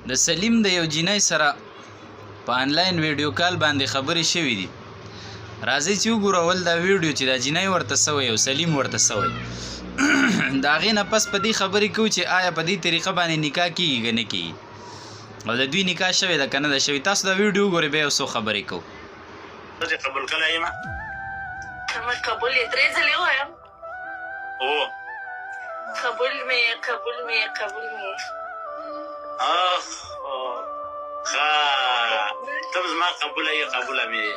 د سلیم د یو جینۍ سره په آنلاین ویډیو کال باندې خبرې شوې دي. راځئ چې وګورو اول دا ویډیو چې دا جینۍ ورته سوی او سلیم ورته سوی. د هغې نه پس په دې خبرې کوو چې آیا په دې طریقه باندې نکاح کېږي که نه کېږي او د دوی نکاح شوې ده که نه ده شوې. تاسو دا ویډیو وګورئ بیا یو څو خبرې کوو. قبول کړی یم. قبول یې 3 ځلې ووایم. هو قبول مې ښه ته زما قبوله یې قبوله مې.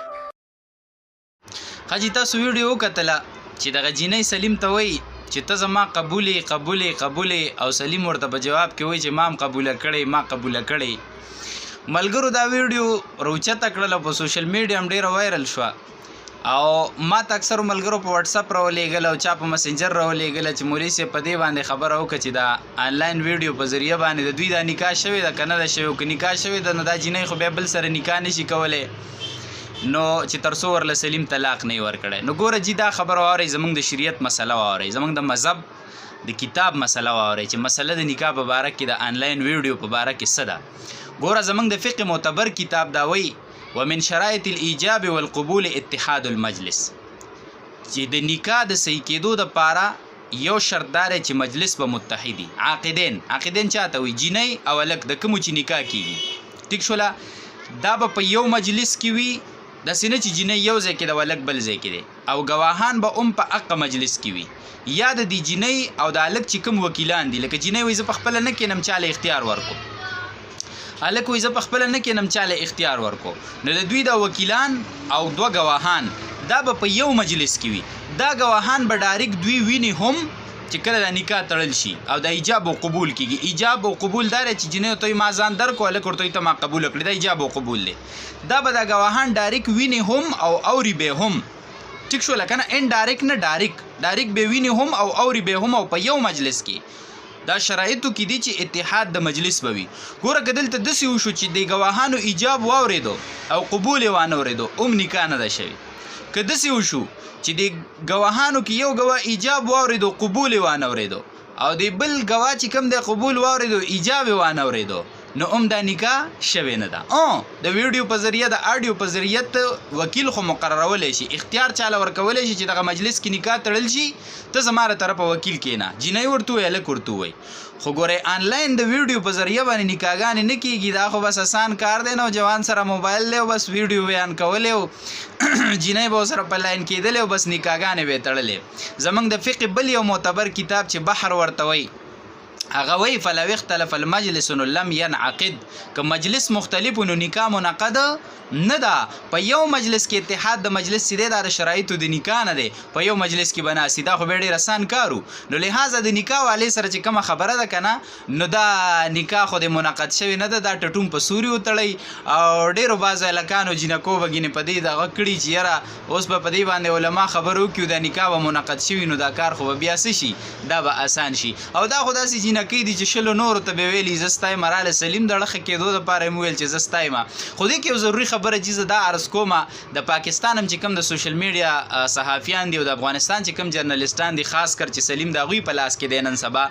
حاجي تاسو ویډیو وکتله چې دغه جینۍ سلیم ته وایي چې ته زما قبولې او سلیم ورته په جواب کې وایي چې ما هم قبوله کړې ما قبوله کړې. ملګرو دا ویډیو روچته کړله په سوشل میډیا هم ډېره وایرل شوه او ما ته اکثرو ملګرو په واتساپ راولېږله او چا په مسنجر راولېږله چې مولوي صاحب په دې باندې خبره وکړه چې دا آنلاین ویډیو په ذریعه باندې د دوی دا نکاح شوې ده که نه ده شوې. او که نکاح شوې ده نو دا جینۍ خو بیا بل سره نکاح نشي کولی نو چې تر څو ورله سلیم طلاق نه یې ورکړی. نو ګوره جي دا خبره واورئ زموږ د شریعت مسله واورئ زموږ د مذهب د کتاب مسله واورئ چې مسله د نکاح په باره کې د آنلاین ویډیو په باره کې څه ده. ګوره زموږ د فقه معتبر کتاب دا وایي ومن شرائط الایجاب والقبول اتحاد المجلس چې د نکاح د صحیح کېدو دپاره یو شرط دا دی چې مجلس به متحدي عاقدین چاته وایي جینۍ او هلک د کومو چې نکاح کېږي ټیک شوله دا به په یو مجلس کې وي. داسې نه چې جینۍ یو ځای کې ده او هلک بل ځای کې دی او ګواهان به هم په حقه مجلس کې وي. یا د دې جینۍ او د هلک چې کوم وکیلان دي لکه جینۍ وایي زه په خپله نه کښېنم چاله اختیار ورکړو هلک وایي زه په خپله نه کښېنم چاله اختیار ورکړو نو د دوی دا وکیلان او 2 ګواهان دا به په یو مجلس کې وي. دا ګواهان به ډایرکټ دوی ویني هم چې کله دا نکاح تړل شي او دا ایجاب او قبول کېږي. ایجاب او قبول دا دی چې جینۍ ورته ما ځان درکړو هلک ورته ته ما قبوله کړې دا ایجاب او قبول دی. دا به دا ګواهان ډایرکټ ویني هم او اوري به هم ټیک شوله که نه انډایرکټ نه ډایرکټ به ویني هم او اوري به هم او په یو مجلس کې. دا شرایطو کې دي چې اتحاد د مجلس به وي. ګوره که دلته داسې وشو چې د ګواهانو ایجاب واورېدو او قبول یې وانه اورېدو هم نکاح نه ده شوې. که داسې وشو چې د ګواهانو کې یو ګواه ایجاب واورېدو قبول یې وانه اورېدو او د بل ګواه چې کوم دی قبول واورېدو ایجاب یې وانه اورېدو نو هم دا نکاح شوې نه ده. د ویډیو په ذریعه د آډیو په ذریعه وکیل خو مقررولی شي اختیار چاله ورکولی شي چې دغه مجلس کې نکاح تړل شي ته زما له طرفه وکیل کښېنه جینۍ ورته ووایي هلک ورته ووایي. خو ګورئ آنلاین د ویډیو په ذریعه باندې نکاحګانې نه کېږي. دا خو بس اسان کار دی نوجوان سره موبایل دی او بس ویډیو بیان کولی او جینۍ به ورسره په لاین کېدلې او بس نکاحګانې به یې تړلې. زموږ د فقه بل یو معتبر کتاب چې بحر ورته وایي هغه وایي فلو اختلف المجلس لم ينعقد که مجلس مختلف نو نکاح منعقد نه ده. په یو مجلس کې اتحاد د مجلس چې دی دا د شرایطو د نکاح نه دی په یو مجلس کې به ناستي. دا خو بیا ډېر اسان کار و نو لحاظه د نکاح والې سره چې کومه خبره ده که نه نو دا نکاح خو د منعقد شوې نه ده. دا ټټوم په سوري وتړئ او ډېرو بعضو هلکانو جینکو به ګینې په دې دغه کړي چې یاره اوس به په دې باندې علما خبرې وکړي دا نکاح به منعقد شوي نو دا کار خو به بیا څه شي دا به اسان شي. او دا خو داسې جینکۍ دي چې شلو نورو ته به ویلي زه ستایم راله سلیم د ړخه کېدو دپاره یې وویل چې زه ستایم. خو دې کې یو ضروري خبره چې زه دا عرض کومه د پاکستان هم چې کوم د سوشل میډیا صحافیان دي او د افغانستان چې کوم جرنالستان دي خاص کر چې سلیم د هغوی په لاس کې دی نن سبا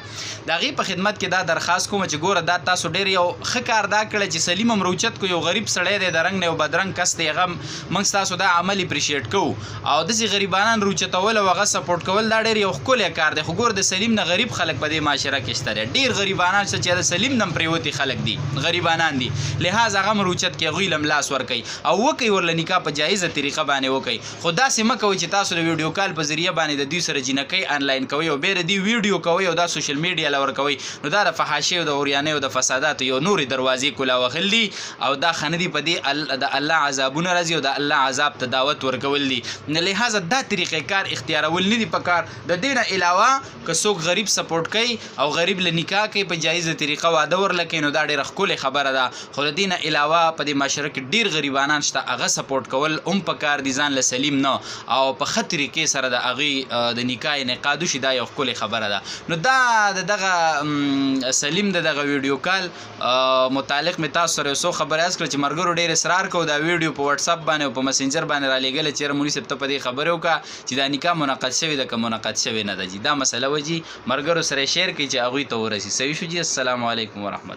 د هغې په خدمت کې دا درخواست کومه چې ګوره دا تاسو ډېر یو ښه کار دا کړی چې سلیم هم روچت کو یو غریب سړی دی د رنګ نه یو بدرنګ کس دی هغه موږ ستاسو دا عمل اپریشیټ کوو او داسې غریبانان روچتول او هغه سپورټ کول دا ډېر یو ښکلی کار دی. خو ګوره د سلیم نه غریب خلک په دې معاشره کې شته دی ډېر غریبانان شته چې د سلیم نه هم پرېوتي خلک دي غریبانان دي لحاظ هغه هم روچت کې هغوی له لاس ورکوي او وکوي ورله نکاح په جایزه طریقه باندې وکوي. خو داسې مه کوئ چې تاسو د ویډیو کال په ذریعه باندې د دوی سره جینکۍ آنلاین کوئ او بیا د دوی ویډیو کوئ او دا سوشل میډیا له ورکوئ نو دا د فحاشۍ او د اوریانۍ او د فساداتو یو نورې دروازې کلا وهل دي او دا ښه نه دي. په دې د الله عذابونه راځي او د الله عذاب ته دعوت ورکول دي. نو لحاظه دا طریقې کار اختیارول نه دي پکار. د دې نه علاوه که څوک غریب سپورټ کوي او غریب له نکاح کوي په جایزه طریقه واده ورله کوي نو دا ډېره ښکلې خبره ده. خو د دې نه علاوه په دې معاشره کې ډېر غریبانان شته هغه سپورټ کول هم پکار دي ځان له سلیم نه او په ښه طریقې سره د هغې د نکاح انعقاد وشي دا یو ښکلې خبره ده. نو دا د دغه سلیم د دغه ویډیو کال متعلق مې تاسو سره یو څو خبرې عرض کړه چې ملګرو ډېر اصرار کوو دا ویډیو په واتساپ باندې او په مسنجر باندې رالېږله چې یاره مولوي صاحب ته په دې خبرې وکړه چې دا نکاح منعقد شوې ده که منعقد شوې نه ده جي دا مسله وه جي ملګرو سره یې شیر کړئ چې هغوی ته ورسي. صحیح شو جي. السلام علیکم ورحمت